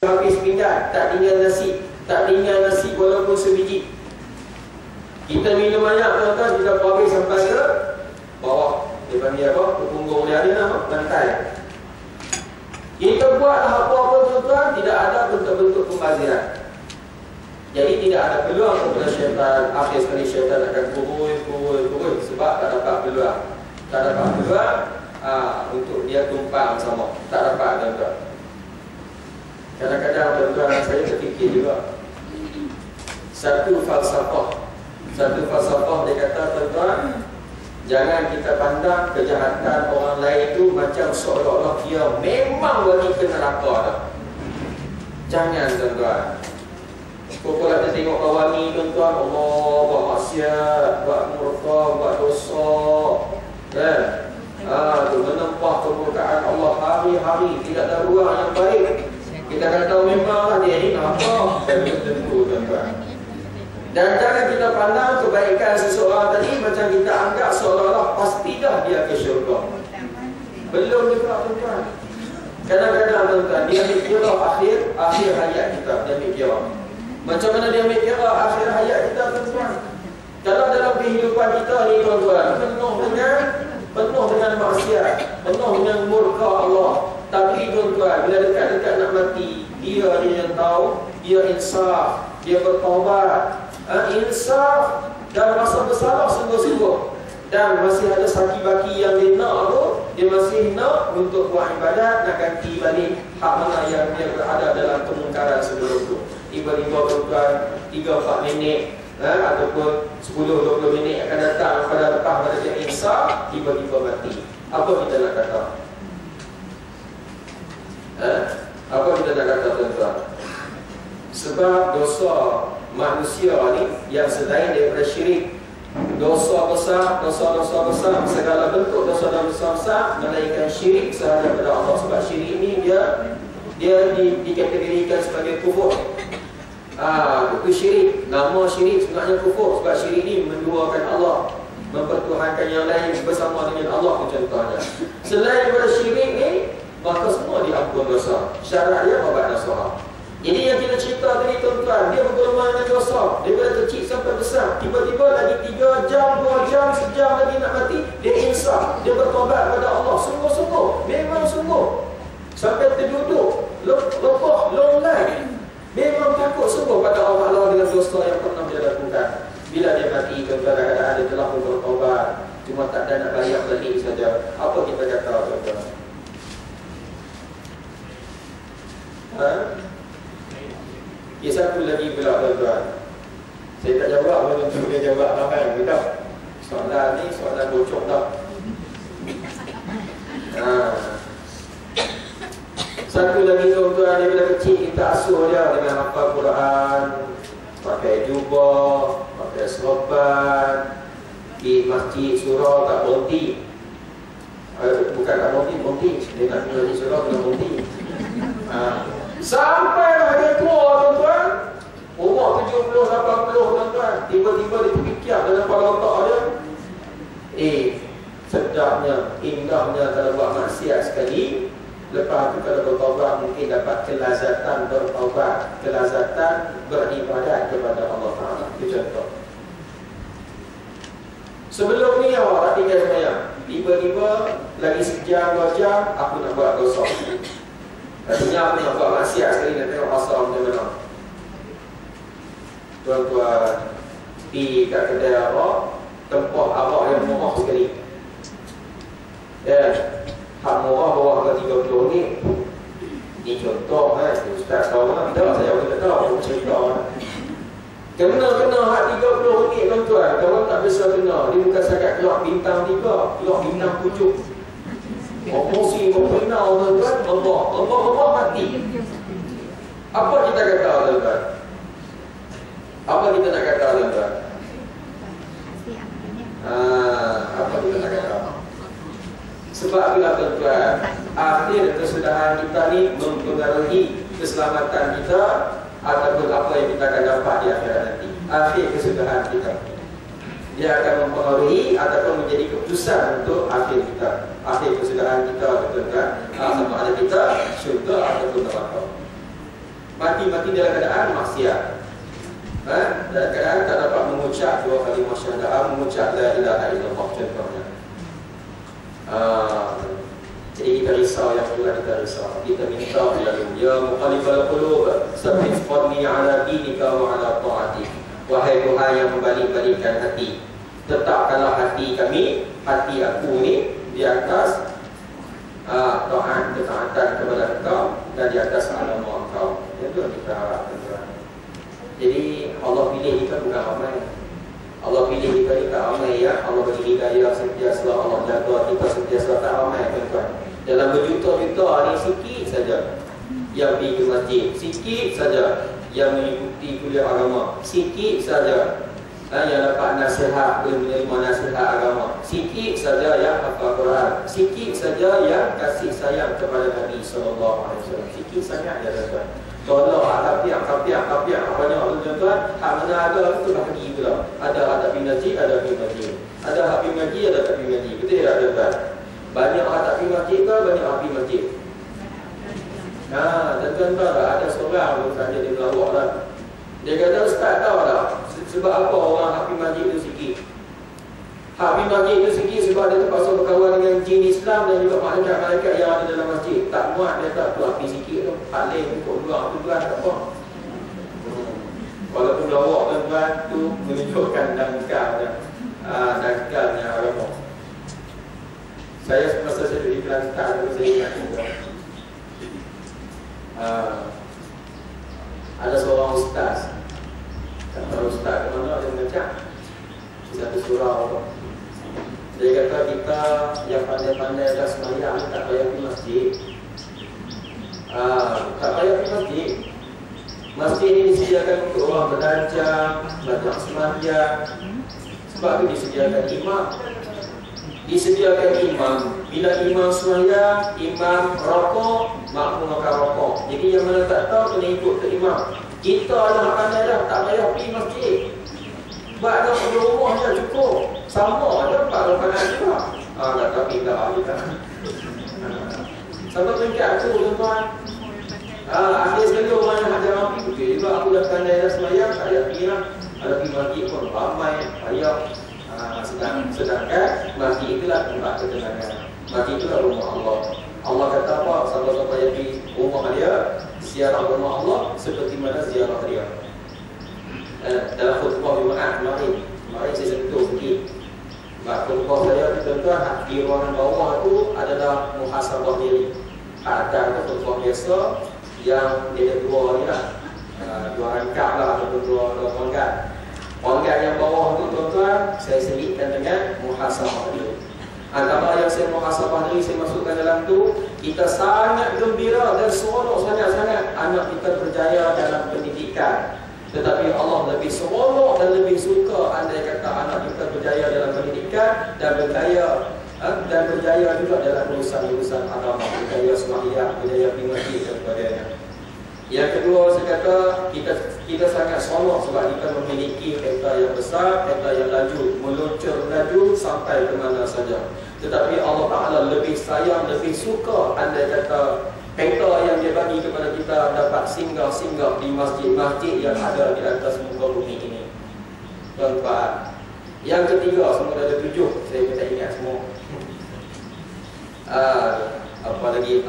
habis pinggan, tak tinggal nasi, tak tinggal nasi walaupun sebiji. Kita minum banyak tuan-tuan, kita habis sampai ke bawah. Dia panggil apa? Ke punggung dia, ada nama bantai. Kita buat apa-apa tuan-tuan, tidak ada bentuk-bentuk pembaziran. Jadi tidak ada peluang kepada syaitan. Akhir sekali syaitan akan kurus sebab tak dapat peluang. Tak dapat peluang untuk dia tumpang sama. Tak dapat tuan-tuan. Kadang-kadang tuan-tuan saya terfikir juga, Satu falsafah dia kata tuan-tuan, jangan kita pandang kejahatan orang lain itu macam seolah-olah dia memang bagi ke neraka dah. Jangan tuan-tuan. Pokok kita tengok kawan ni tuan-tuan, Allah buat maksiat, buat murka, buat dosa, kan? Tu menempah kemurkaan Allah hari-hari, tidak ada ruang yang baik. Kita kata memanglah dia ni apa? Tentu tuan-tuan. Dan jangan kita pandang kebaikan seseorang tadi macam kita anggap seolah-olah pasti dah dia ke syurga. Belum juga tuan-tuan. Kadang-kadang tuan-tuan, dia ambil kira akhir hayat kita. Dia ambil kira macam mana dia ambil kira akhir hayat kita tuan-tuan. Kalau dalam kehidupan kita ni tuan-tuan, penuh dengan maksiat, penuh dengan murka Allah. Tapi tuan-tuan, bila dekat-dekat nak mati, dia yang tahu, dia insaf, dia bertaubat, insaf dan rasa bersalah sungguh-sungguh, dan masih ada saki-baki yang dia nak tu, dia masih nak untuk buat ibadat, nak ganti balik hak mana yang dia berada dalam kemungkaran sebelum tu. Tiba-tiba tuan-tuan 3-4 minit ataupun 10-20 minit akan datang pada lepas pada dia insaf, tiba-tiba mati. Apa kita nak kata? Apa kita nak kata tuan-tuan? Sebab dosa manusia ni yang selain daripada syirik, dosa besar, segala bentuk dosa-dosa besar melainkan syirik sehadap kepada Allah. Sebab syirik ni dia dikategorikan sebagai kufur. Itu syirik. Nama syirik sebenarnya kufur. Sebab syirik ni menduakan Allah, mempertuhankan yang lain bersama dengan Allah contohnya. Selain daripada syirik ni, maka semua diampun dosa. Syarat dia babat nasihat. Jadi yang kita cerita tadi tuan-tuan, dia bergolongan dengan dosa daripada kecil sampai besar. Tiba-tiba lagi 3 jam, 2 jam, sejam lagi nak mati, dia insaf, dia bertobat kepada Allah sungguh-sungguh, memang sungguh, sampai terduduk lepas longlai, memang takut sungguh pada Allah dengan dosa yang pernah dia lakukan. Bila dia mati tuan-tuan, kadang-kadang dia telah bertobat, cuma tak ada nak bayar balik saja. Apa kita kata tuan-tuan? Satu lagi pula tuan-tuan, saya tak jawab, belum dia jawab ramai betul. Soalan ni soalan bocor tak? Satu lagi tuan-tuan, daripada kecil kita asuh dia dengan hafal Quran, pakai jubah, pakai serban, di masjid surau tak berhenti. Bukan tak berhenti, dia nak mengaji surau tak berhenti. Sampai dia tua tuan-tuan, umur 70-80 tuan-tuan, tiba-tiba dia terfikir dalam kepala otak dia, sedapnya, indahnya kalau buat maksiat sekali, lepas tu kalau bertaubat mungkin dapat kelazatan bertaubat, kelazatan beribadat kepada Allah Ta'ala. Itu contoh. Sebelum ni awak tak tinggal semayang, tiba-tiba lagi sejam, 2 jam, aku nak buat dosa. Katanya aku nak buat maksiat sekali, nak tengok asal macam mana. Tuan-tuan, di kat kedai awak, tempat awak yang murah sekali. Hak murah bawah harga RM30. Ini contoh Ustaz tahu lah, tidak saya pun tak tahu, aku cerita. Kena hak RM30 tuan-tuan. Kawan tak bisa kena. Dia bukan sangat keluar bintang 3, keluar bintang 7. Emosi berpenau tuan-tuan, Allah mati. Apa kita kata tuan-tuan? Apa kita nak kata tuan-tuan? Apa kita nak kata? Sebab itulah tuan-tuan, akhir kesudahan kita ni mempengaruhi keselamatan kita ataupun apa yang kita akan dapat di akhirat nanti. Akhir kesudahan kita, dia akan mempengaruhi ataupun menjadi keputusan untuk akhir kita, akhir kesudahan kita tuan-tuan, sama ada kita syurga ataupun neraka. Mati dalam keadaan maksiat. Dalam keadaan tak dapat mengucap dua kalimah syahadah, mengucap la ilaha illallah contohnya. Jadi kita risau yang itulah kita risau. Kita minta lalu, ya muqallibal qulub, tsabbit qalbi ala dinika wa ala ta'atik. Wahai Tuhan yang membalik-balikkan hati, tetapkanlah hati kami, hati aku ni di atas taat, ketaatan kepada Engkau dan di atas agama Engkau. Itu yang kita harapkan. Jadi Allah pilih kita bukan ramai. Allah pilih kita ni tak ramai ya. Allah bagi hidayah sentiasa, Allah jaga kita sentiasa, tak ramai tuan-tuan. Dalam berjuta-juta ni sikit saja yang pergi ke masjid, sikit saja yang mengikuti kuliah agama, sikit saja yang dapat nasihat, boleh menerima nasihat agama, sikit saja yang hafal Quran, sikit saja yang kasih sayang kepada Nabi SAW, sikit sangat ya tuan-tuan. Kalau kapiak banyak tuan-tuan, hak mana ada itu bagi pula. Ada hak pergi masjid, ada pergi masjid. Ada hak pergi masjid, ada tak pergi masjid. Betul tak tuan-tuan? Banyak hak tak pergi masjid ke banyak hak pergi masjid? Dan tuan-tuan ada seorang bukan dia melawak lah. Dia kata ustaz tahu tak sebab apa orang hak pergi masjid itu sikit. Hak pergi masjid itu sikit sebab dia terpaksa berkawan dengan jin Islam dan juga malaikat-malaikat yang ada dalam masjid. Tak muat dia tak tu hak pergi sikit tu. Hak lain untuk luar tu tuan tak apa. Walaupun lawak tuan-tuan tu menunjukkan dangkalnya agama. Saya semasa saya di Kelantan saya ingat juga. Ada seorang ustaz. Tak tahu ustaz ke mana dia mengajar satu surah apa. Dia kata kita yang pandai-pandai dah semayang tak payah pergi masjid. Tak payah pergi masjid. Masjid ini disediakan untuk orang belajar, belajar semayang. Sebab itu disediakan imam. Disediakan imam. Bila imam semayang, imam rokok, makmum akan rokok. Jadi yang mana tak tahu kena ikut ke imam. Kita dah pandai dah, tak payah pergi masjid. Buat dah pergi rumah je cukup. Sama je 4 rakaat juga. Tak tapi dah kita. Sampai peringkat tu tuan-tuan. Akhir sekali orang yang hajar api okey juga aku dah pandai dah semayang, tak payah pergi lah. Ada pergi masjid pun ramai, payah. Sedangkan masjid itulah tempat ketenangan. Masjid itulah rumah Allah. Allah kata apa? Siapa-siapa yang pergi rumah dia, ziarah rumah Allah seperti mana ziarah dia. Dalam khutbah Jumaat kemarin saya sentuh sikit. Khutbah saya tuan-tuan, di ruangan bawah tu adalah muhasabah diri. Ada khutbah biasa yang dia ada 2 ni lah, 2 rangkap lah ataupun 2 pangkat. Pangkat yang bawah tu tuan-tuan saya selitkan dengan muhasabah diri. Antara yang saya muhasabah diri, saya masukkan dalam tu, kita sangat gembira dan seronok sangat-sangat anak kita berjaya dalam pendidikan. Tetapi Allah lebih seronok dan lebih suka andai kata anak kita berjaya dalam pendidikan dan berjaya juga dalam urusan-urusan agama, berjaya sembahyang, berjaya pergi masjid dan sebagainya. Yang kedua, saya kata kita sangat seronok sebab kita memiliki kereta yang besar, kereta yang laju, meluncur laju sampai ke mana saja. Tetapi Allah Ta'ala lebih sayang, lebih suka andai kata kereta yang dia bagi kepada kita dapat singgah-singgah di masjid-masjid yang ada di atas muka bumi ini. Tuan-tuan, yang ketiga, semua ada 7, saya tak ingat semua. Apa lagi?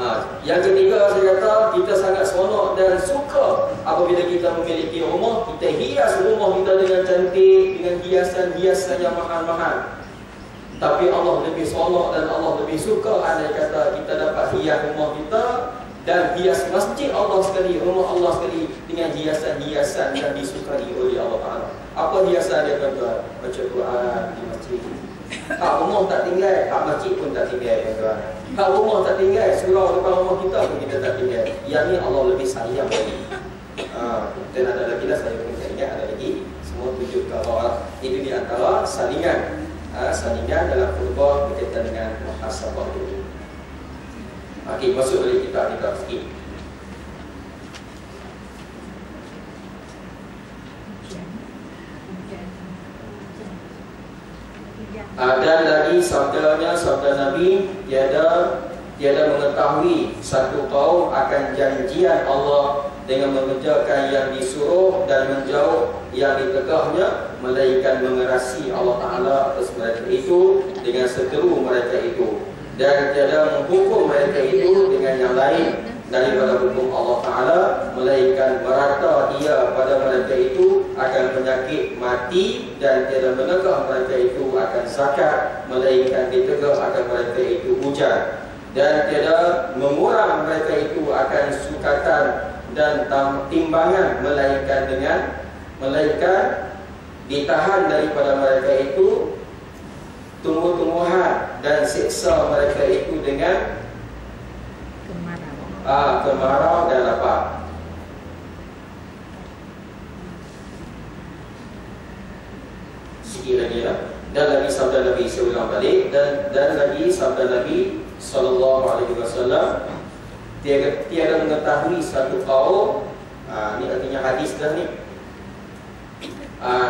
Yang ketiga, saya kata kita sangat seronok dan suka apabila kita memiliki rumah, kita hias rumah kita dengan cantik, dengan hiasan-hiasan yang mahal-mahal. Tapi Allah lebih seronok dan Allah lebih suka andai kata kita dapat hias rumah kita dan hias masjid Allah sekali, rumah Allah sekali dengan hiasan-hiasan yang disukai oleh Allah Ta'ala. Apa hiasan dia tuan-tuan? Baca Quran di masjid. Hak rumah tak tinggal, hak masjid pun tak tinggal tuan-tuan. Hak rumah tak tinggal, surau depan rumah kita pun kita tak tinggal. Yang ni Allah lebih sayang lagi. Dan ada lagi lah, saya pun tak ingat, ada lagi. Semua 7 perkara. Itu di antara salingan dalam khutbah berkaitan dengan muhasabah diri. Okey, masuk balik kita sikit. Dan lagi sabda Nabi, tiada mengetahui satu kaum akan janjian Allah dengan mengerjakan yang disuruh dan menjauh yang ditegahnya, melainkan mengerasi Allah Ta'ala atas mereka itu dengan seteru mereka itu, dan tiada menghukum mereka itu dengan yang lain daripada hukum Allah Ta'ala, melainkan merata ia pada mereka itu akan penyakit mati, dan tiada menegah mereka itu akan zakat, melainkan ditegah akan mereka itu hujan, dan tiada mengurang mereka itu akan sukatan dan timbangan, melainkan ditahan daripada mereka itu tumbuh-tumbuhan dan siksa mereka itu dengan kemarau dan lapar. Sikit lagi ya. Dan lagi sabda Nabi, saya ulang balik, dan lagi sabda Nabi sallallahu alaihi wasallam, tiada mengetahui satu kaum, ini artinya hadis dah ni,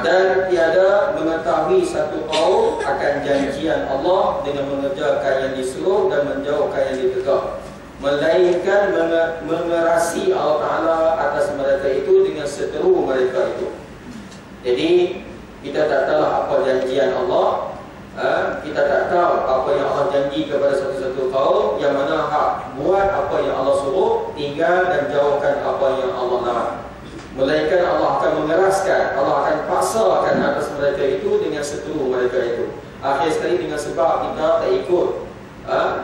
dan tiada mengetahui satu kaum akan janjian Allah dengan mengerjakan yang disuruh dan menjauhkan yang ditegak, melainkan mengerasi Allah Ta'ala atas mereka itu dengan seteru mereka itu. Jadi kita tak tahu apa janjian Allah, kita tak tahu apa yang Allah janji kepada satu-satu kaum, yang mana hak buat apa yang Allah suruh, tinggal dan jauhkan apa yang Allah larang. Melainkan Allah akan mengeraskan, Allah akan paksakan atas mereka itu dengan seteru mereka itu. Akhir sekali dengan sebab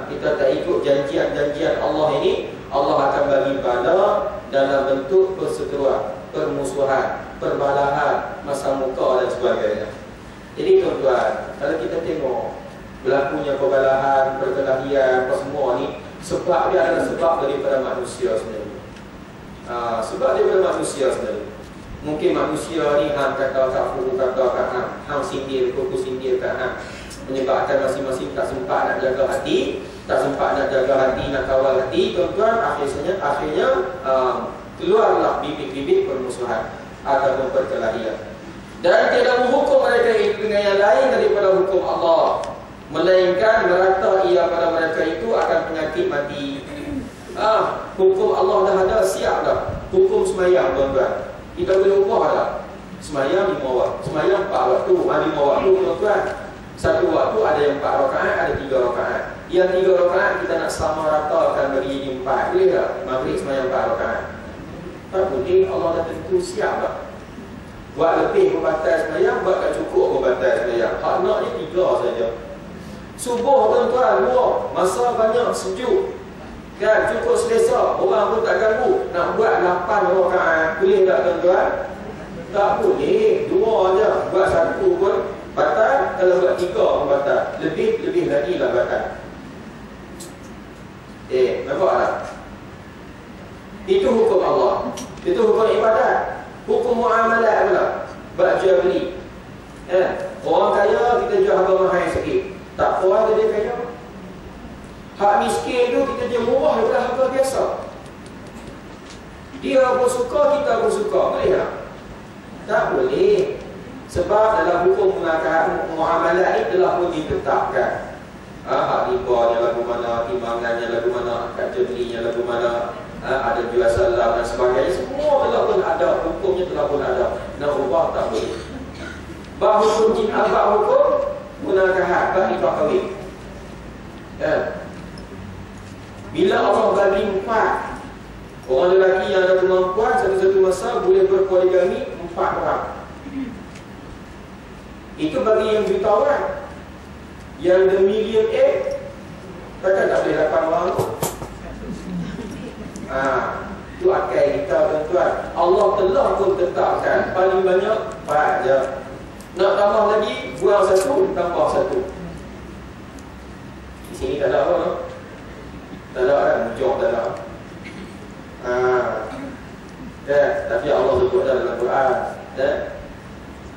kita tak ikut janjian Allah ini, Allah akan bagi bala dalam bentuk perseteruan, permusuhan, perbalahan, masa muka dan sebagainya. Jadi tuan-tuan, kalau kita tengok berlakunya perbalahan, perkelahian, apa semua ni, sebab dia adalah sebab daripada manusia sendiri. Sebab daripada manusia sendiri. Mungkin manusia ni kata hang sindir, kuku sindir kan, menyebabkan masing-masing tak sempat nak jaga hati, nak kawal hati, tuan-tuan. Akhirnya keluarlah bibit-bibit permusuhan ataupun perkelahian. Dan tidak menghukum mereka itu dengan yang lain daripada hukum Allah, melainkan merata ia pada mereka itu akan penyakit mati. Hukum Allah dah ada, siap dah. Hukum semayang, tuan-tuan, kita boleh ubah dah. Semayang 5 waktu, semayang 4 waktu, 5 waktu, tuan-tuan. Satu waktu ada yang 4 rakaat, ada 3 rakaat. Yang 3 rakaat kita nak sama ratakan bagi jadi 4, boleh tak? Maghrib semayang 4 rakaat. Tak boleh, Allah dah tentu, siap dah. Buat lebih berbatas semayang, buat tak cukup berbatas semayang. Hak naknya 3 saja. Subuh, tuan-tuan, luar, masa banyak, sejuk kan, cukup selesa, orang pun tak ganggu. Nak buat 8 rakaat, boleh tak tuan-tuan? Tak boleh, 2 aja. Buat 1 pun batal, kalau buat 3 pun batal. Lebih lagi lah batal. Nampak tak? Itu hukum Allah. Itu hukum ibadat. Hukum muamalat pula, jual beli. Orang kaya kita jual harga mahal sikit, tak apa, dia kaya. Hak miskin tu kita jual murah daripada harga biasa. Dia pun suka, kita pun suka. Boleh tak? Tak boleh. Sebab dalam hukum muamalat ni telah pun ditetapkan. Hak ribanya lagu mana, timbangannya lagu mana, akad jual belinya lagu mana, ada jual salam dan sebagainya. Semua telah pun ada, hukumnya telah pun ada. Nak ubah tak boleh. Bab hukum munakahat, bab nikah kahwin. Bila Allah bagi 4 orang lelaki yang ada kemampuan, satu-satu masa boleh berpoligami 4 orang. Itu bagi yang jutawan. Yang the millionaire, takkan tak boleh 8 orang tu. Itu akal kita, tuan-tuan. Allah telah pun tetapkan paling banyak 4 je. Nak tambah lagi, buang 1, tambah 1. Di sini tak ada apa, no? Tak ada kan, mujur tak ada. Tapi Allah sebut dalam Quran,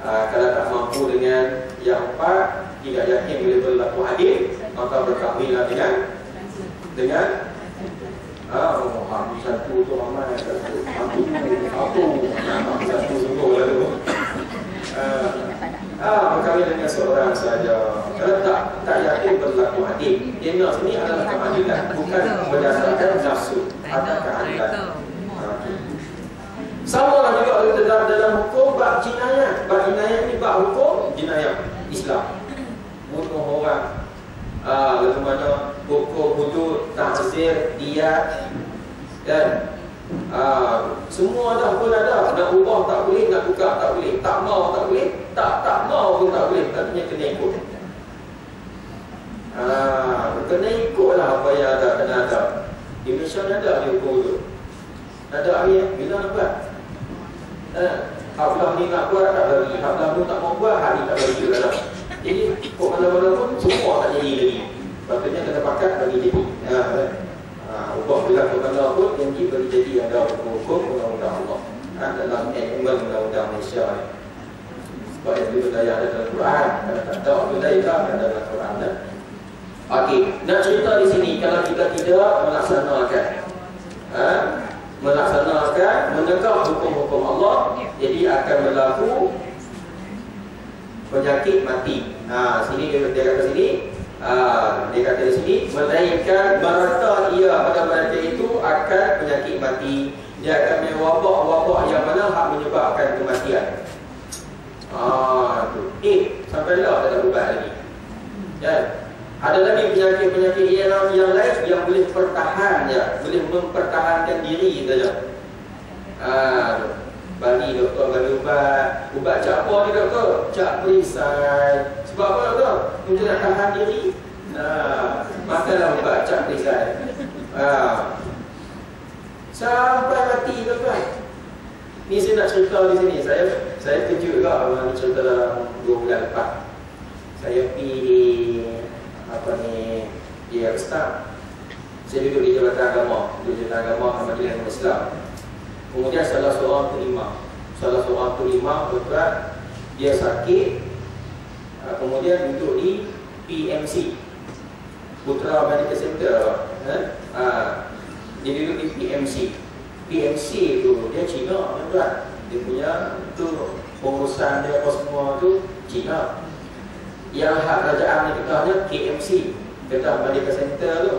kalau tak mampu dengan yang 4, tidak yakin boleh berlaku adil, maka berkahwinlah dengan satu tu ramai, satu sungguh lah tu. Berkahwin dengan seorang saja. Kalau tak yakin berlaku adil. Yang nak sini adalah keadilan, bukan berdasarkan nafsu atau keadilan. Sama lah juga dalam hukum bab jinayah. Bab jinayah ni bab hukum jinayah Islam. Bunuh orang, lalu mana hukum hudud, ta'zir, diyat, dan semua dah pun ada. Nak ubah tak boleh, nak tukar tak boleh, tak mau tak boleh, tak mau pun tak boleh. Katanya kena ikut. Kena ikutlah apa yang ada, kena ada. Di Malaysia ni ada dia hukum hudud. Ada hari bila nak buat. Haflah ni nak buat tak bagi, haflah tu tak mau buat, hari tak bagi juga dah. Jadi kok mana-mana pun semua tak jadi lagi. Patutnya kena pakat bagi jadi. Ubah bila ke mana pun janji bagi jadi ada hukum undang-undang Allah. Dalam animal undang-undang Malaysia ni. Sebab yang dulu daya ada dalam Quran. Kalau tak tahu apa daya ada dalam Quran. Okey, nak cerita di sini kalau kita tidak melaksanakan menegak hukum-hukum Allah, jadi akan berlaku penyakit mati. Sini dia kata sini, dia kata di sini, melainkan merata ia pada mereka itu akan penyakit mati. Dia akan wabak-wabak yang mana hak menyebabkan kematian. Sampai lah tak ada ubat lagi. Ada lagi penyakit-penyakit yang lain yang boleh bertahan boleh mempertahankan diri saja. Bagi doktor bagi ubat cak apa ni doktor? Cak perisai. Sebab apa doktor? Untuk nak tahan diri. Makanlah ubat cak perisai. Sampai mati tuan-tuan. Ni saya nak cerita di sini. Saya kejut juga orang ni cerita dalam 2 bulan lepas. Saya pergi di Ustaz. Saya duduk di Jabatan Agama, Majlis Islam. Kemudian salah seorang terima betul, dia sakit. Kemudian duduk di PMC, Putra Medical Center. Dia duduk di PMC tu dia Cina, betul. Dia punya tu pengurusan dia apa semua tu Cina. Yang hak kerajaan ni ketahnya KMC, Kedah Medical Center tu.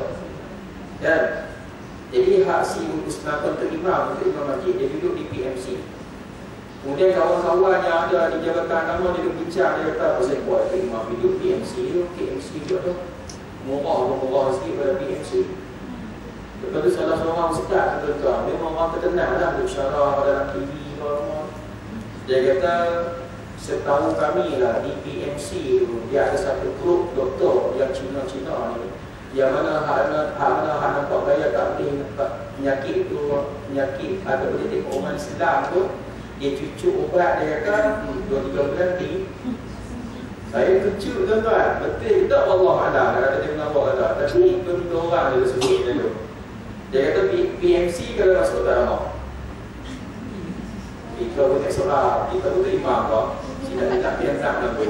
Dan jadi hak si untuk imam masjid, dia duduk di PMC. Kemudian kawan-kawan yang ada di Jabatan Agama dia bincang, dia kata pasal buat ke imam duduk PMC tu, KMC tu murah sikit pada PMC. Lepas tu salah seorang ustaz tuan-tuan, memang orang terkenal lah bersyarah dalam TV semua. Dia kata setahu kami lah di PMC tu dia ada satu grup doktor yang Cina-Cina ni, yang mana hak nampak gaya tak boleh penyakit ada boleh tengok orang Islam tu, dia cucuk ubat, dia kata 2-3 bulan ni. Saya kejut tuan-tuan, betul tak Allah Alam ada dia mengambil kata, tapi 2-3 orang dia sebut dulu. Dia kata PMC kalau masuk tak lama. Kita pun tak soal, kita pun tak imam kau. Tidak biasa lagu.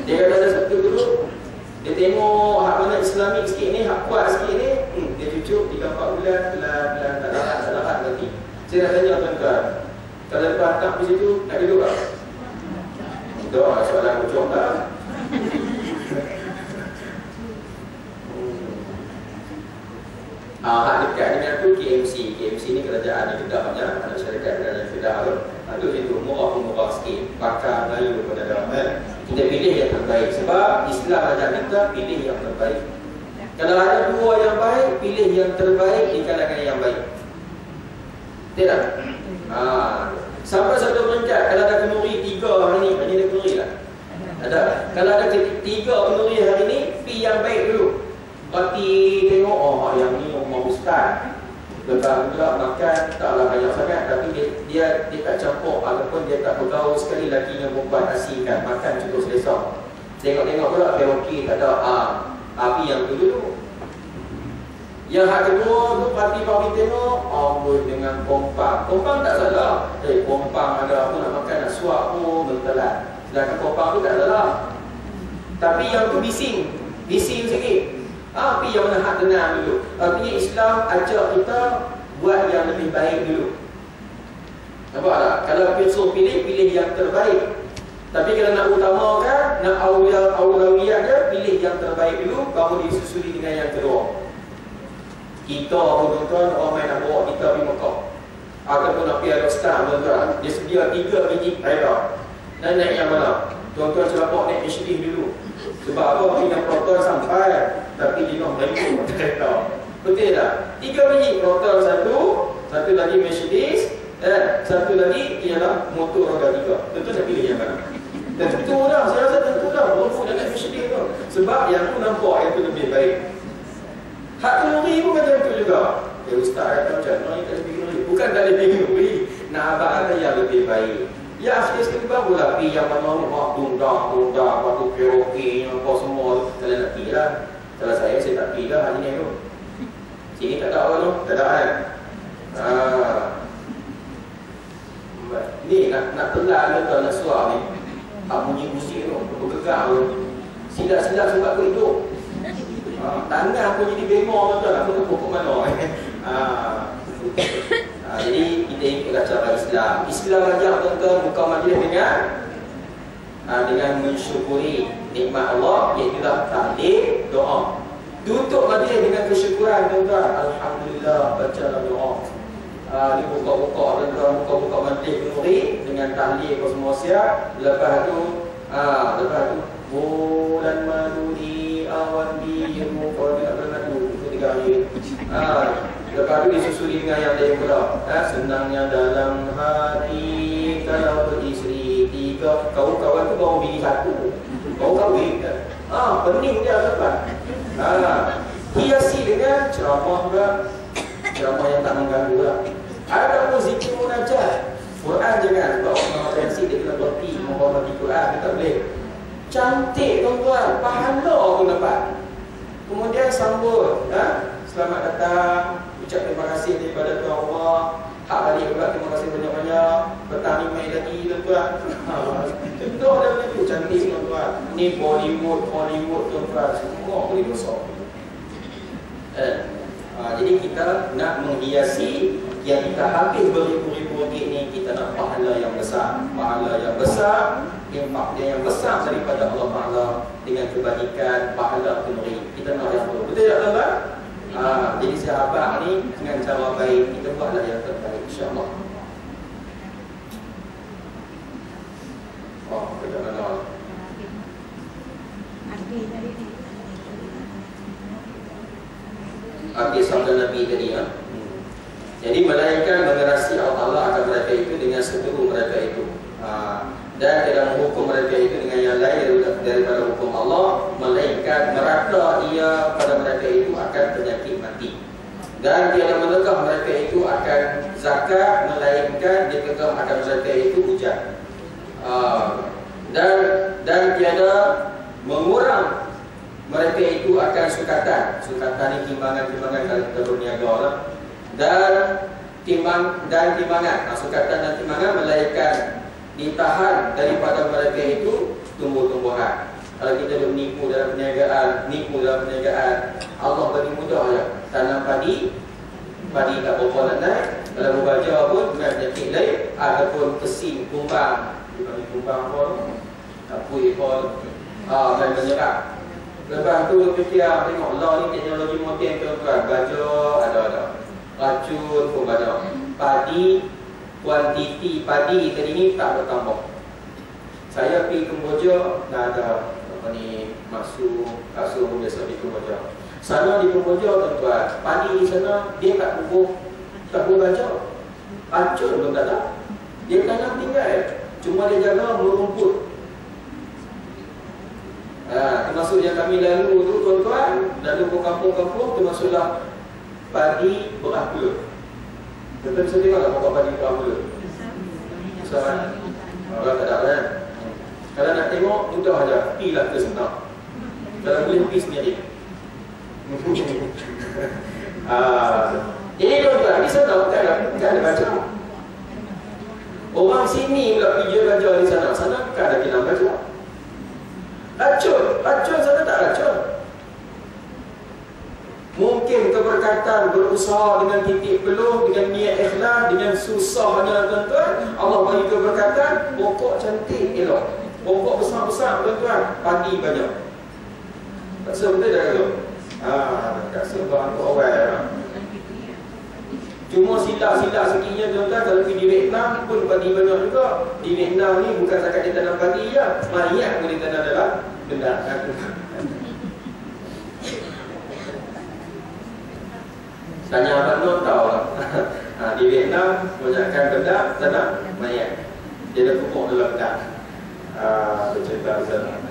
Dia kata ada satu dulu, dia tengok hak mana Islamik sikit ni, hak kuat sikit ni, dia cucuk 3-4 bulan pelan-pelan tak dapat nanti. Saya nak tanya tuan-tuan, kalau lepas tak di situ nak duduk tak? Itu soalan kucuk tak? Hak dekat dengan tu KMC ni kerajaan di Kedah punya, ada syarikat kerajaan Kedah tu. Itu situ murah sikit, pakar Melayu pun ada. Kita pilih yang terbaik sebab Islam ajar kita pilih yang terbaik. Kalau ada 2 yang baik, pilih yang terbaik di kalangan yang baik. Tidak? Sampai satu peringkat kalau ada kenduri 3 hari ni, ada kenduri lah. Ada. Kalau ada 3 kenduri hari ni, pilih yang baik dulu. Berarti tengok, yang ni rumah ustaz. Lepas juga makan taklah banyak sangat, tapi dia tak campur ataupun dia tak bergaul sekali lagi dengan perempuan asingkan, makan cukup selesa. Tengok-tengok pula dia okey, tak ada api yang tu dulu. Yang hak kedua tu parti tengok, dengan kompang tak salah. Kompang ada apa nak makan, nak suap pun bertelan. Sedangkan kompang tu tak salah. Tapi yang tu bising sikit. Api yang mana hak tenang dulu. Artinya Islam ajak kita buat yang lebih baik dulu. Nampak tak? Kalau suruh pilih yang terbaik. Tapi kalau nak utamakan, nak aulawiyah dia, pilih yang terbaik dulu, baru disusuli dengan yang kedua. Kita tuan-tuan orang main nak sedia 3 biji kereta. Naik yang mana? Tuan-tuan celapok naik Mercedes dulu. Sebab apa? Dengan Proton sampai, tapi dia nak naik kereta. Betul tak? 3 biji Proton satu lagi Mercedes, satu lagi ialah motor roda 3. Tentu saya pilih yang mana? Tentu dah, saya rasa tentu dah. Berhubung dengan Mercedes tu. Sebab yang tu nampak yang tu lebih baik. Hak nuri pun macam tu juga. Ustaz kata macam mana tak lebih nuri? Bukan tak lebih nuri. Nak abang ada yang lebih baik. Ya sekali-sekali barulah pergi yang mana rumah tunda, lepas tu karaoke, apa semua. Kalau nak pergi lah. Kalau saya tak pergi lah hari ni tu. Sini tak ada orang tu, tak ada kan? Ni nak telan ke nak suar ni. Bunyi musik tu, bergegar tu. Silap-silap sebab aku hidup. Tangan pun jadi bengong tu lah. Aku tak pokok mana. Jadi kita ikutlah cara Islam. Islam ajar tuan-tuan buka majlis dengan mensyukuri nikmat Allah, iaitulah tahlil, doa. Tutup majlis dengan kesyukuran tuan-tuan. Alhamdulillah, bacalah doa. Ni buka-buka tuan-tuan, buka-buka majlis nuri dengan tahlil apa semua siap. Lepas tu bulan maduri awan biru, kalau dia tak pernah tu 3 hari. Lepas tu disusuli dengan yang lain pula. Senangnya dalam hati kalau beristeri 3. Kawan-kawan tu baru bini 1. Baru kahwin kan. Pening dia lepas. Hiasi dengan ceramah juga. Ceramah yang tak mengganggu lah. Ada pun zikir munajat. Quran jangan. Sebab orang referensi dia kena berhenti menghormati Quran. Dia tak boleh. Cantik tuan-tuan. Pahala pun dapat. Kemudian sambut. Selamat datang. Ucap terima kasih daripada Tuhan Allah. Hak balik pula terima kasih banyak-banyak. Petang ni main lagi tuan-tuan. Contoh dah macam tu. Cantik tuan-tuan. Ni Bollywood tuan-tuan. Semua boleh besar. Jadi kita nak menghiasi yang kita habis beribu-ribu ringgit ni, kita nak pahala yang besar. Pahala yang besar, impak dia yang besar daripada Allah Ta'ala dengan kebajikan pahala kenduri. Kita nak yang tu. Betul tak tuan-tuan? Jadi sahabat ni dengan cara baik kita buatlah yang terbaik, insya-Allah. Kita kenal. Arti sabda Nabi tadi ya. Jadi malaikat mengerasi Allah Ta'ala akan mereka itu dengan seteru mereka itu. Dan dalam hukum mereka itu dengan yang lain daripada hukum Allah, malaikat meraka ia pada mereka itu akan penyakit mati. Dan tiada menegah mereka itu akan zakat, melainkan dikegah akan mereka itu hujan. Dan tiada mengurang mereka itu akan sukatan. Sukatan ini timbangan-timbangan kalau kita berniaga lah. Dan timbangan. Sukatan dan timbangan melainkan ditahan daripada mereka itu tumbuh-tumbuhan. Kalau kita menipu dalam perniagaan, Allah bagi mudah je. Tanam padi tak berapa nak naik. Kalau berbaja pun dengan penyakit lain, ataupun kesim, kumbang. Dibagi kumbang pun, kapui pun, dan menyerap. Lepas tu fikir, tengok Allah ni teknologi moden tuan-tuan. Baja ada. Racun pun banyak. Padi, kuantiti padi tadi ni tak bertambah. Saya pergi Kemboja, dah ada kasur biasa di Kemboja. Sana di Kemboja tuan-tuan, padi di sana dia tak bubuh baja. Racun pun tak ada. Dia tanam tinggal. Cuma dia jaga merumput. Termasuk yang kami lalu tu tuan-tuan, lalu ke kampung-kampung, termasuklah padi berapel. Kita bisa tengok tak pokok padi berapel? Besar. Kalau tak ada kan? Kalau nak tengok, mudah saja. Pergilah ke senang. Kalau boleh pergi sendiri. Ini tuan-tuan, di sana bukan ada baca. Orang sini pula pergi baca di sana. Sana bukan ada kilang baca. Racun sana tak racun. Mungkin keberkatan berusaha dengan titik peluh, dengan niat ikhlas, dengan susahnya tuan-tuan, Allah bagi keberkatan, pokok cantik elok. Pokok besar-besar tuan-tuan, padi banyak. Tak betul dah tu. Tak sebab aku awal. Cuma silap-silap sikitnya tuan-tuan, kalau pergi di Vietnam pun padi banyak juga. Di Vietnam ni bukan setakat dia tanam padi je, mayat pun dia tanam dalam benda. Tanya Abang Nur tahu lah. Di Vietnam banyakkan benda tanam mayat. Dia ada pupuk dalam benda. Bercerita besar.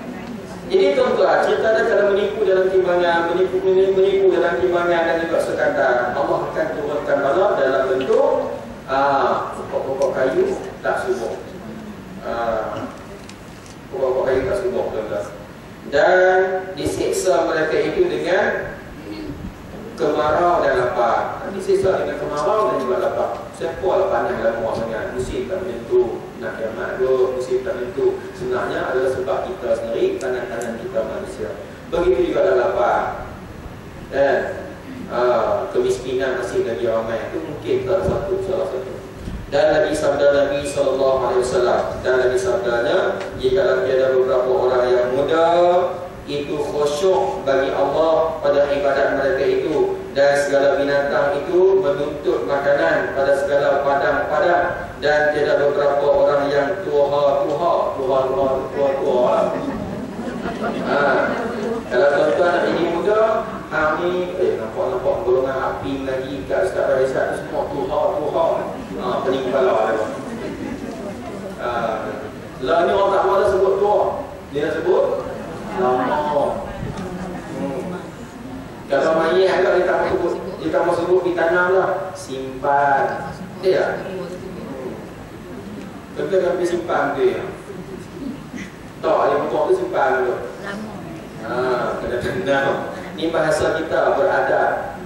Jadi tuan-tuan, cerita dia kalau menipu dalam timbangan, menipu dalam timbangan dan juga sekadar, Allah akan turunkan bala dalam bentuk pokok-pokok kayu tak subur. Pokok-pokok kayu tak subur, tuan-tuan. Dan disiksa mereka itu dengan kemarau dan lapar. Disiksa dengan kemarau dan juga lapar. Siapa lah panas dalam rumah sangat, musim tak menentu, nak kiamat dulu, musim tak menentu. Sebenarnya adalah sebab kita sendiri, tangan-tangan kita manusia. Begitu juga dalam lapar. Kemiskinan masih lagi ramai. Itu mungkin salah satu. Dan lagi sabda Nabi SAW, dan lagi sabdanya, jika ada beberapa orang yang muda itu khusyuk bagi Allah pada ibadat mereka itu, dan segala binatang itu menuntut makanan pada segala padang-padang, dan tidak beberapa orang yang tua. Kalau tuan-tuan nak jadi muda, ni nampak golongan api lagi kat Ustaz Raisat tu semua tuha. Pening kepala dia. Lah ni orang tak mahu sebut tua, dia sebut lama. Kalau mayat agak dia tak mahu sebut ditanam lah, simpan. Ya. Kita kan pergi simpan dia. Tak, yang pokok tu simpan dulu. Kena tenang. Ni bahasa kita beradab.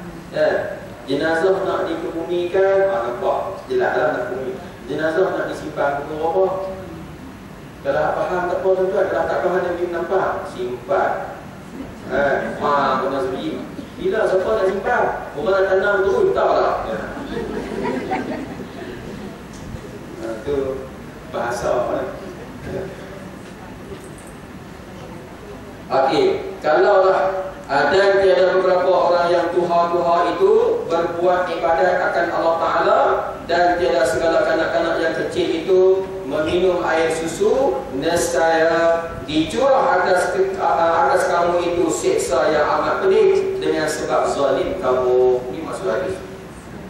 Jenazah nak dikebumikan, nampak jelaslah nak bumi. Jenazah nak disimpan ke apa? Kalau faham tak apa tuan-tuan, kalau tak faham yang kita nampak, simpan. Kena sendiri. Bila siapa nak simpan? Orang nak tanam tu, tahu tak? Itu bahasa apa? Okey, kalaulah ada tiada beberapa orang yang tuha itu berbuat ibadat akan Allah Ta'ala, dan tiada segala kanak-kanak yang kecil itu meminum air susu, nescaya dicurah atas kamu itu siksa yang amat pedih dengan sebab zalim kamu. Ini maksud hadis.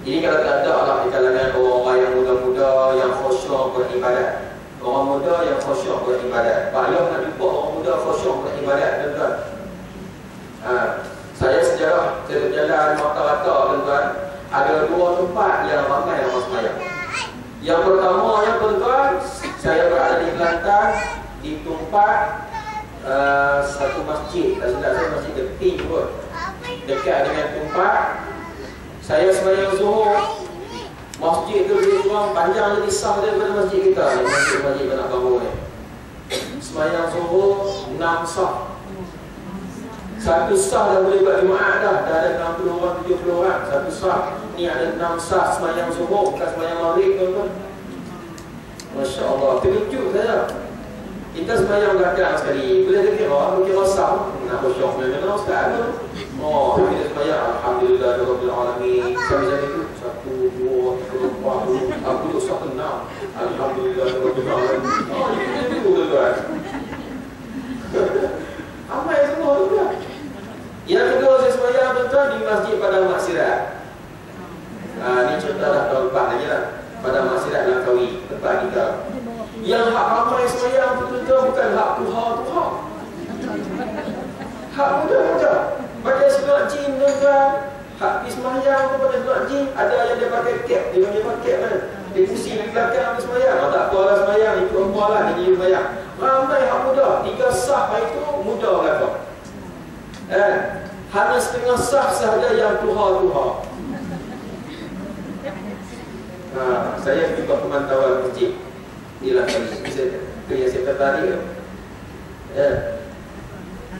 Jadi kalau tak ada Allah di kalangan orang yang muda-muda yang khusyuk beribadat, orang muda yang khusyuk beribadat, payah nak jumpa orang muda khusyuk beribadat, tuan-tuan. Saya sejarah jalan rata-rata, tuan-tuan, ada dua tempat yang ramai orang sembahyang. Yang pertama ya tuan-tuan, saya berada di Kelantan, di tempat satu masjid, tak silap saya masjid Geting kot, dekat dengan tempat saya sembahyang zuhur. Masjid tu lebih kurang panjang jadi sah daripada masjid kita ni, masjid Banak Baru ni. Sembahyang zuhur 6 sah. Satu sah dah boleh buat Jumaat dah ada 60 orang, 70 orang. Satu sah. Ni ada 6 sah sembahyang zuhur, bukan sembahyang maghrib, tuan-tuan. Masya Allah, terkejut saya. Kita sembahyang belakang sekali, boleh kira sah. Nak bersyok memang Ustaz tu. Kita sembahyang alhamdulillah rabbil alamin. Sampai itu 1 2 3 4 aku duduk sah 6. Alhamdulillah rabbil alamin. Itu tuan-tuan. Apa yang semua tu kan? Yang kedua saya sembahyang tuan-tuan di Masjid Padang Maksirat. Ni cerita dah tahun lepas lagi lah. Padang Maksirat Langkawi, tempat kita. Yang hak ramai sembahyang tuan-tuan bukan hak tuha. Hak muda. Pakai seluar jin tuan-tuan. Hak pergi sembahyang tu pakai seluar jin. Ada yang dia pakai cap, dia pakai cap kan. Dia pusing di belakang pergi sembahyang. Tak apa lah sembahyang, ikut Allah lah dia jadi sembahyang. Ramai hak muda, 3 sah itu muda belakang. Hanya setengah sah sahaja yang tuha. Saya juga pemantauan masjid di Langkawi. Itu yang saya tertarik.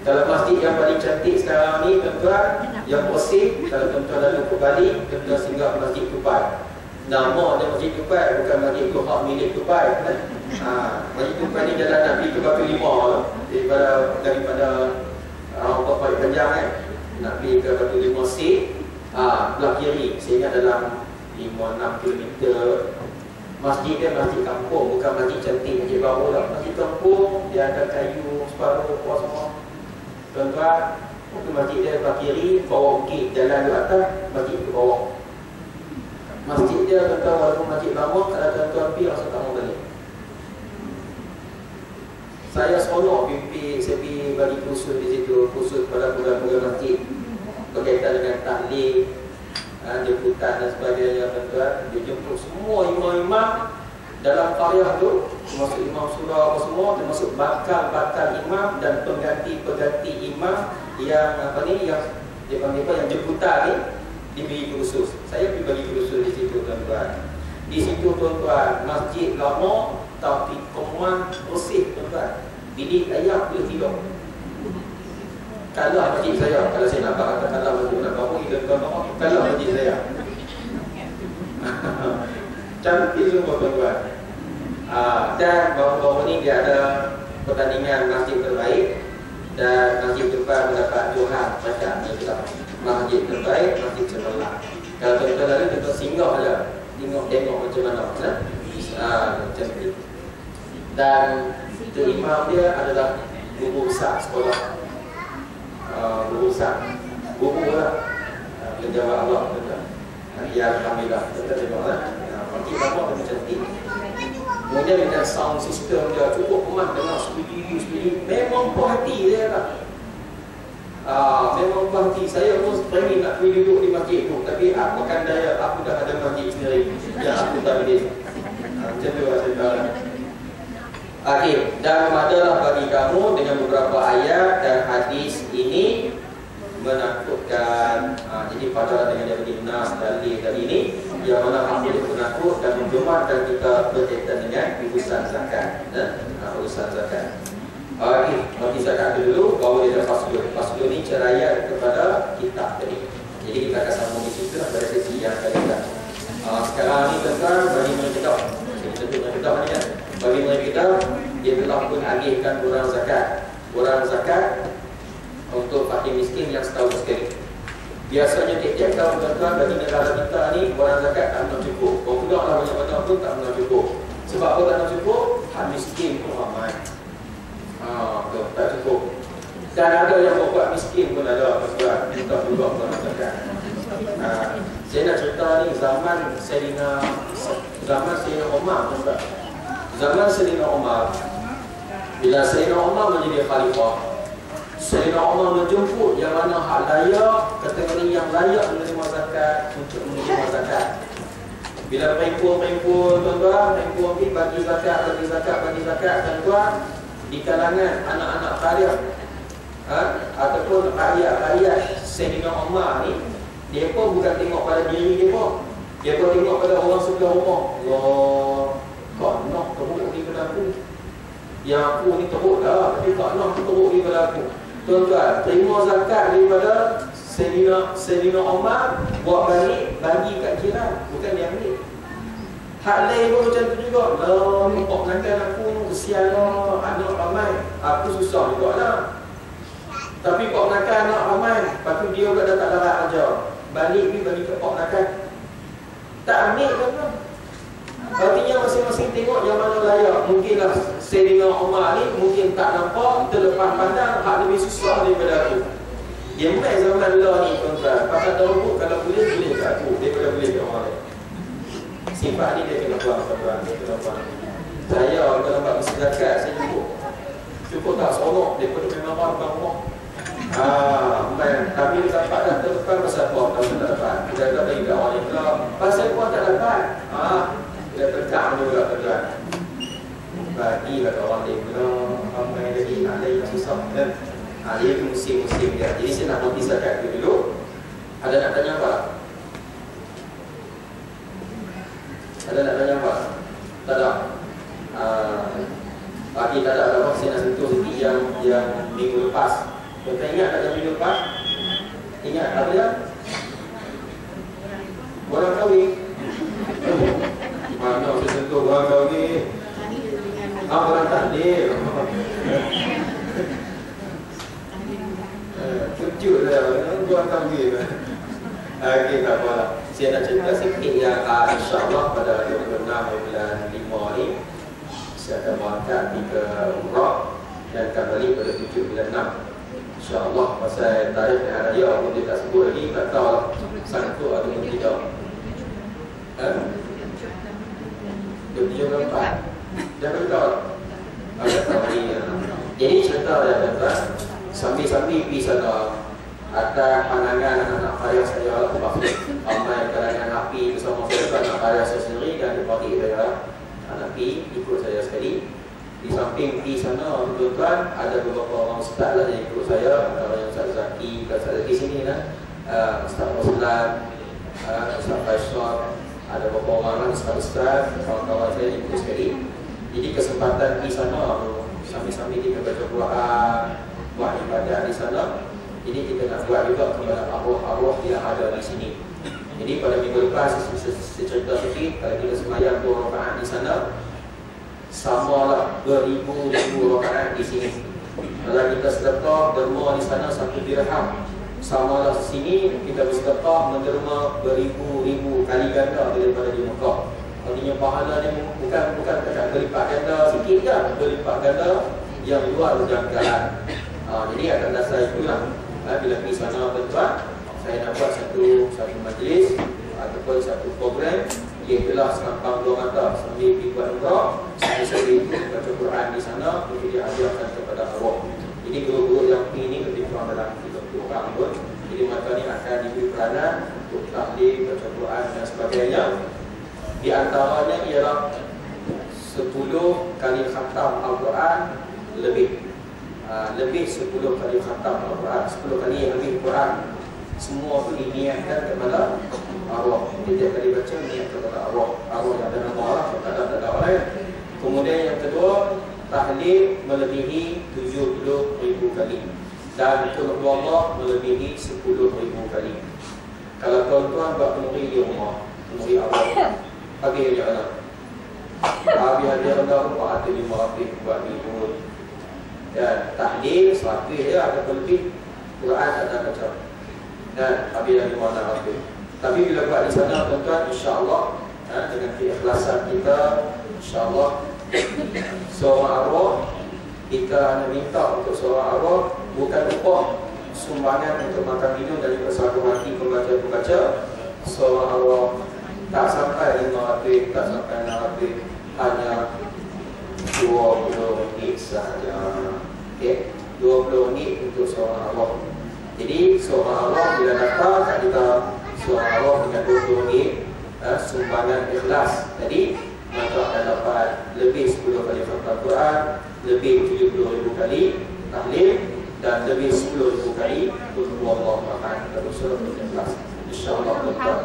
Kalau masjid yang paling cantik sekarang ni tuan-tuan, yang bersih, kalau tuan-tuan lalu ke Bali, tuan-tuan singgah Masjid Tupai. Nama dia Masjid Tupai, bukan masjid tu hak milik Tupai. Masjid Tupai ni jalan nak pergi ke Batu Lima daripada Bapak Panjang kan, nak pergi ke Batu Lima C, belah kiri. Saya ingat dalam 5-6 kilometer. Masjid dia masjid kampung, bukan masjid cantik, masjid baru lah. Masjid kampung, dia ada kayu separuh apa semua. Tuan-tuan, itu masjid dia belah kiri, bawah bukit, jalan ke atas, masjid ke bawah. Masjid dia tuan-tuan walaupun masjid lama, kalau tuan-tuan pergi langsung tak mau balik. Saya seronok saya pergi bagi kursus di situ, kursus pada bulan-bulan masjid berkaitan dengan taklim, jemputan dan sebagainya tuan-tuan. Dia jemput semua imam-imam dalam qaryah tu, termasuk imam surau semua, termasuk bakal imam dan pengganti-pengganti imam yang yang dia panggil yang jemputan ni diberi kursus. Saya pergi bagi kursus di situ tuan-tuan. Di situ tuan-tuan, masjid lama tapi koman bersih tuan-tuan. Bilik ayam boleh tidur. Kalah masjid saya, kalau saya nak kata kalah masjid nak bangun kita tuan-tuan, kalah masjid saya. Cantik semua tuan-tuan. Dan baru-baru ni dia ada pertandingan masjid terbaik dan masjid terbaik mendapat johan macam ni kita. Masjid terbaik, masjid cemerlang. Kalau tuan-tuan lalu tuan-tuan singgah aja, tengok macam mana macam ni. Dan imam dia adalah guru besar sekolah, guru besar, guru lah, penjawab Allah tuan-tuan. Ya alhamdulillah, kita tengoklah. Masjid lama tapi cantik. Kemudian dengan sound system dia cukup emas dengan speedy. Memang puas hati dia lah. Memang puas hati. Saya pun pengen nak pergi duduk di masjid tu, tapi apakan daya, aku dah ada masjid sendiri yang aku tak boleh. Macam tu lah saya tahu. Okey, dan adalah bagi kamu dengan beberapa ayat dan hadis ini menakutkan. Jadi pada dengan daripada nas dalil dari ini yang mana boleh menakut dan menjumatkan kita berkaitan dengan urusan zakat. Urusan zakat. Okey, bagi zakat dulu, baru dia ada faslun. Faslun ni ceraian kepada kitab tadi. Jadi kita akan sambung di situ pada sesi yang akan datang. Sekarang ni tuan-tuan, bagi mereka ni kan, bagi mereka dia telah pun agihkan orang zakat untuk fakir miskin yang setahun sekali. Biasanya tiap-tiap tahun tuan-tuan bagi negara kita ni orang zakat tak pernah cukup. Kau pula lah banyak-banyak pun tak pernah cukup. Sebab apa tak pernah cukup? Hak miskin pun ramai. Tak cukup. Dan ada yang buat miskin pun ada tuan-tuan. Kita juga orang zakat. Saya nak cerita ni zaman Sayyidina Umar tuan-tuan. Zaman Sayyidina Umar, bila Sayyidina Umar menjadi khalifah, Sayyidina Umar menjemput yang mana hak layak, kategori yang layak menerima zakat untuk menerima zakat. Bila perempuan tuan-tuan, perempuan pergi bagi zakat tuan-tuan, di kalangan anak-anak kaya ataupun rakyat Sayyidina Umar ni, dia pun bukan tengok pada diri dia pun, dia pun tengok pada orang sebelah rumah. Allah, kau nak teruk ni pada aku, yang aku ni teruk dah, tapi kau nak teruk ni pada aku. Tuan-tuan, terima zakat daripada Sayyidina Umar, buat balik, bagi kat jiran, bukan dia ambil. Hak lain pun macam tu juga. Lah, nampak nanti aku kesian lah, anak ramai, aku susah juga lah. Tapi pak nakal anak ramai, lepas tu dia juga dah tak larat aja, balik pergi bagi ke pak nakal, tak ambil kan. Artinya masing-masing tengok yang mana layak. Mungkinlah Sayyidina Umar ni mungkin tak nampak, terlepas pandang hak lebih susah daripada aku. Dia main zaman lah ni tuan-tuan. Pasal tahu kalau boleh kat aku daripada boleh kat orang lain. Sifat ni dia kena buang tuan-tuan. Saya kalau nak bagi zakat, saya cukup tak seronok daripada memang orang rumah. Tapi dia dapat dah terlepas pasal apa? Kalau tak dapat, kita dah bagi kat orang lain pula. Pasal apa tak dapat? Dia terkam juga tuan-tuan. Bagilah kat orang lain pula. Ramai lagi nak lain yang susah kan? Dia musim-musim dia. Jadi saya nak bagi zakat dulu. Ada nak tanya apa? Ada nak tanya apa? Tak ada. Tapi tak ada apa. Saya nak sentuh sikit yang minggu lepas. Tuan-tuan ingat tak yang minggu lepas? Ingat apa dia? Orang kahwin. Mana saya sentuh orang kahwin? Orang takdir. Kejut lah, orang kahwin. Okey, tak apalah. Saya nak cerita sikit yang InsyaAllah pada 26 bulan 5 ni saya akan berangkat ke Umrah dan akan balik pada 7 bulan 6. InsyaAllah pasal tarikh hari raya pun dia tak sebut lagi, tak tahu sangkut atau tidak. 27 dia betul. Jadi cerita dia tuan-tuan, sambil-sambil pergi sana atas pandangan anak-anak karya saya, ramai kalangan api bersama saya, anak karya saya sendiri dan dipanggil saya anak pi ikut saya sekali. Di samping pergi sana tuan-tuan, ada beberapa orang ustaz lah yang ikut saya, antara yang Ustaz Zaki, Ustaz Zaki sini kan, Ustaz Roslan, Ustaz Faisal, ada beberapa orang lah, ustaz-ustaz, kawan-kawan saya ikut sekali. Jadi kesempatan pergi sana sambil-sambil kita baca Quran, buat ibadah di sana. Jadi kita nak buat juga kepada arwah-arwah yang ada di sini. Jadi pada minggu lepas saya cerita sikit, kalau kita sembahyang 2 rakaat di sana, samalah beribu-ribu rakaat di sini. Kalau kita sedekah derma di sana 1 dirham, samalah sini kita bersedekah menderma beribu-ribu kali ganda daripada di Mekah. Artinya pahala dia bukan dekat berlipat ganda sikit je, berlipat ganda yang luar jangkaan. Jadi akan dasar itulah bila pergi sana tuan-tuan, saya nak buat satu majlis ataupun satu program, iaitulah serampang 2 mata sambil pergi buat umrah, sambil baca Quran di sana untuk diajarkan kepada arwah. Jadi guru-guru yang pergi ini lebih kurang dalam 30 orang pun. Jadi mata ni akan diberi peranan untuk tahlil, baca Quran dan sebagainya. Di antaranya ialah 10 kali khatam Al-Quran lebih 10 kali khatam Al-Quran, 10 kali yang lebih Quran. Semua itu diniatkan kepada arwah. Setiap kali baca niat kepada arwah yang ada nama Allah, tak ada orang lain. Kemudian yang kedua, tahlil melebihi 70,000 kali dan qul huwallah melebihi 10,000 kali. Kalau tuan-tuan buat penuhi di rumah, penuhi arwah, bagi dia anak. Habis dia rendah 400-500 buat minggu. Dan tahlil 100 dia ataupun lebih, Quran tak ada baca. Dan habis lagi mana habis. Tapi bila buat di sana tuan-tuan, insya-Allah dengan keikhlasan kita, insya-Allah seorang arwah kita hanya minta untuk seorang arwah bukan upah sumbangan untuk makan minum dari persatu hati pembaca-pembaca. Seorang arwah tak sampai 500, tak sampai 600, hanya 20 ringgit sahaja. Okay? 20 ringgit untuk seorang arwah. Jadi seorang arwah bila datang kat kita, seorang arwah dengan 20 ringgit sumbangan ikhlas, jadi maka akan dapat lebih 10 kali khatam Quran, lebih 70,000 kali tahlil dan lebih 10,000 kali Allah makan terus ikhlas. InsyaAllah tuan-tuan.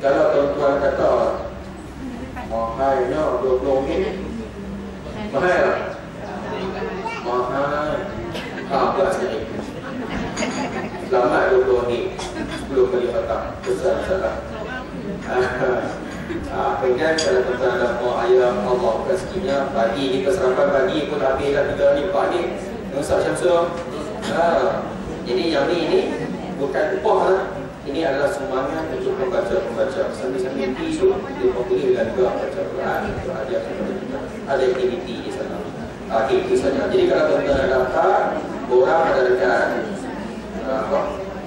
Kalau tuan-tuan kata mahalnya 20 ringgit, mahal, buat sendiri. Selamat 20 ringgit 10 kali khatam. Besar-besar. Kemudian kalau tuan-tuan ada mau ayam Allah rezekinya, pagi kita sarapan pagi pun habis dah 3 ringgit 4 ringgit. Ustaz Syamsul. Jadi yang ini bukan upah lah. Ini adalah sumbangan untuk pembaca-pembaca. Sambil-sambil itu dia boleh juga baca Quran, belajar kepada kita. Ada aktiviti di sana. Itu saja. Jadi kalau tuan-tuan ada apa, orang ada dekat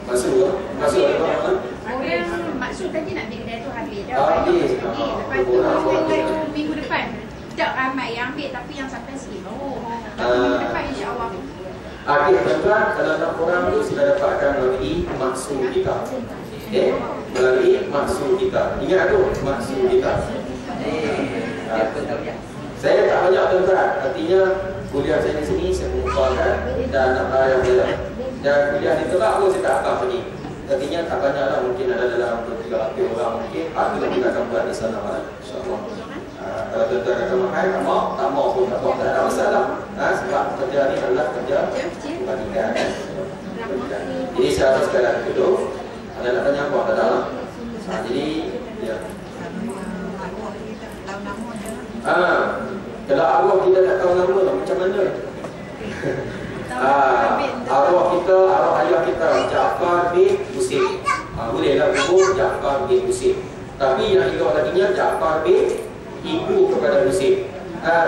masuk ada apa? Orang maksud tadi nak ambil kedai tu habis dah. Habis. Lepas tu minggu depan tak ramai yang ambil, tapi yang sampai sikit. Minggu depan insya-Allah. Akhir tuan-tuan, kalau nak korang tu sudah dapatkan melalui maksud kita. Melalui maksud kita. Ingat tu, maksud kita. Saya tak banyak tuan-tuan. Artinya kuliah saya di sini saya mengumpulkan dan nak bayar saya. Dan kuliah di Tolak pun saya tak akan pergi. Artinya tak banyak lah, mungkin ada dalam 2-3 orang mungkin. Itu yang kita akan buat di sana lah, insyaAllah. Kalau tuan-tuan kata mahal, tak mau pun tak ada masalah. Sebab kerja ni adalah kerja kebajikan. Jadi saya atas sekali lagi dulu. Ada nak tanya apa? Tak ada lah. Jadi ya. Kalau arwah kita tak tahu nama, macam mana? Arwah kita, arwah ayah kita Ja'far bin Husain. Bolehlah kubur Ja'far bin Husain. Tapi yang tiga orang lakinya Ja'far bin ibu kepada Husain,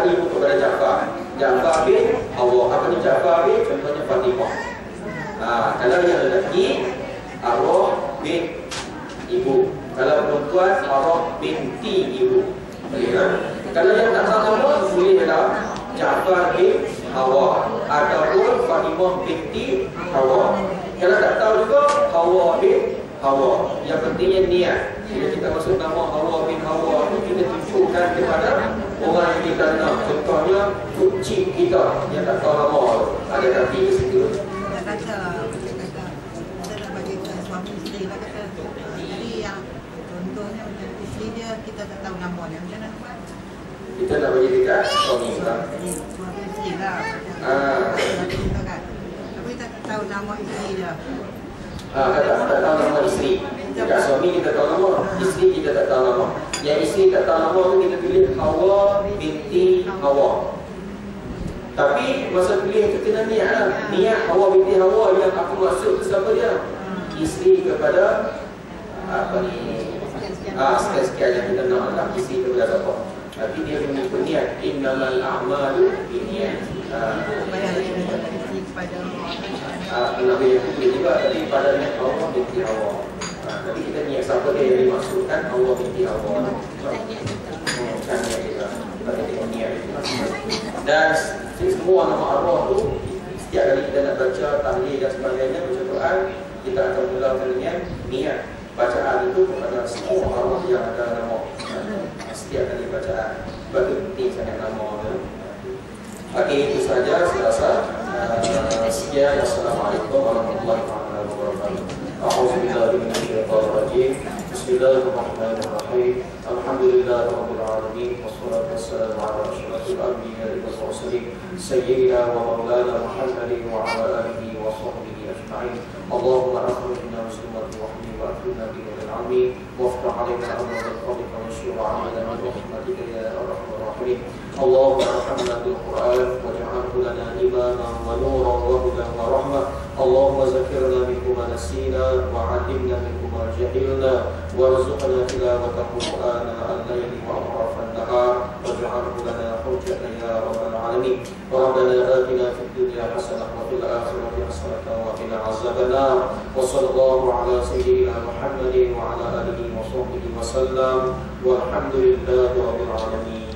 ibu kepada Ja'far. Ja'far bin Hawa. Apa ni Ja'far bin? Contohnya Fatimah. Kalau yang lelaki Arwah bin ibu. Kalau perempuan Arwah binti ibu. Kalau yang tak tahu nama bolehlah Ja'far bin Hawa ataupun Fatimah binti Hawa. Kalau tak tahu juga Hawa bin Hawa. Yang pentingnya niat. Bila kita masuk nama Hawa bin Hawa itu, kita tunjukkan kepada orang yang kita nak. Contohnya cik kita yang tak tahu nama ada kaki di situ. Kita kata kita nak bagi suami isteri lah, kata isteri yang contohnya macam isteri dia kita tak tahu nama dia, macam mana buat? Kita nak bagi dekat suami kita. Suami isteri lah. Kita kan. Tapi kita tak tahu nama isteri dia. Tak tahu nama isteri. Dekat suami kita tahu nama, isteri kita tak tahu nama. Yang isteri tak tahu nama tu kita pilih Hawa binti Hawa. Tapi masa pilih itu kena niat lah. Niat Hawa binti Hawa yang aku maksud tu siapa dia? Isteri kepada apa ni? Sekian-sekian yang kita nak lah. Isteri kepada siapa? Tapi dia mengikut niat. Innamal a'malu binniyat. Nabi yang itu juga tadi pada niat Allah binti Hawa. Tapi kita niat siapa dia yang dimaksudkan Allah binti Hawa. Bukan niat kita. Tapi kita niat itu. Dan semua nama Allah tu setiap kali kita nak baca tahlil dan sebagainya, baca Quran, kita akan mulakan dengan niat bacaan itu kepada semua Allah yang ada nama. Setiap kali bacaan. Sebab itu penting sangat nama tu. Okey, itu saja saya rasa. Sekian. Assalamualaikum warahmatullahi wabarakatuh. A'udzu billahi minasyaitonir rajim. Bismillahirrahmanirrahim. Alhamdulillahirabbil alamin wassalatu wassalamu ala asyrafil anbiya'i wal mursalin sayyidina wa maulana Muhammadin wa ala alihi wa sahbihi ajma'in. Allahumma akhrijna musliman wa ahli wa akhrijna bi al-'ilmi waftah 'alaina abwaab fadlika wa shur 'alaina min rahmatika ya arhamar rahimin. Allahumma arhamna bil Qur'an waj'alhu lana imaman wa nuran wa hudan wa rahmah. Allahumma zakirna minhu ma nasina wa 'allimna minhu ma jahilna warzuqna tilawatahu ana al-layli wa atrafan nahar waj'alhu lana hujjatan ya rabbal alamin. Rabbana atina fid dunya hasanah wa fil akhirati hasanah wa qina azabannar. Wa sallallahu ala sayyidina Muhammadin wa ala alihi wa sahbihi wa sallam. Walhamdulillahi rabbil alamin.